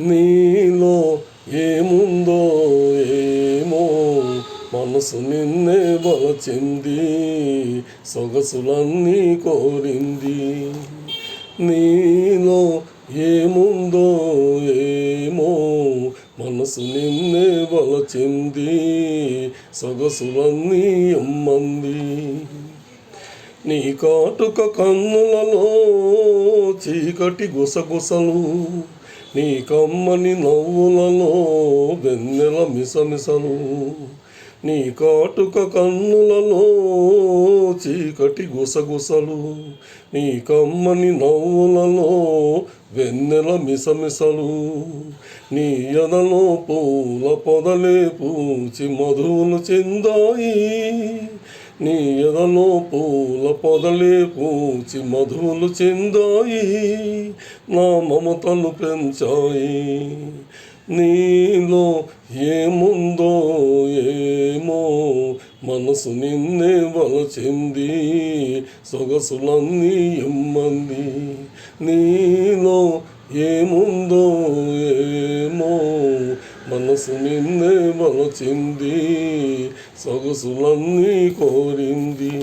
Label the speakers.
Speaker 1: నీలో ఏముందో ఏమో మనసు నిన్నే వలచింది, సొగసులన్నీ కోరింది. నీలో ఏముందో ఏమో మనసు నిన్నే వలచింది, సొగసులన్నీ ఇమ్మంది. నీ కాటుక కన్నులలో చీకటి గుసగుసలు, నీ కమ్మని నవ్వులలో వెన్నెల మిసమిసలు. నీ కాటుక కన్నులలో చీకటి గుసగుసలు, నీ కమ్మని నవ్వులలో వెన్నెల మిసమిసలు. నీ ఎదలో పూల పొదలే పూచి మధువులు చెందాయి, నీ ఎదలో పూల పొదలే పూచి మధువులు చెందాయి, నా మమతలు పెంచాయి. నీలో ఏముందో ఏమో మనసు నిన్నే వలచింది, సొగసులన్నీ ఇమ్మంది. నీలో ఏముందో ఏమో మనసు నిన్నే వలచింది, సొగసులన్నీ కోరింది.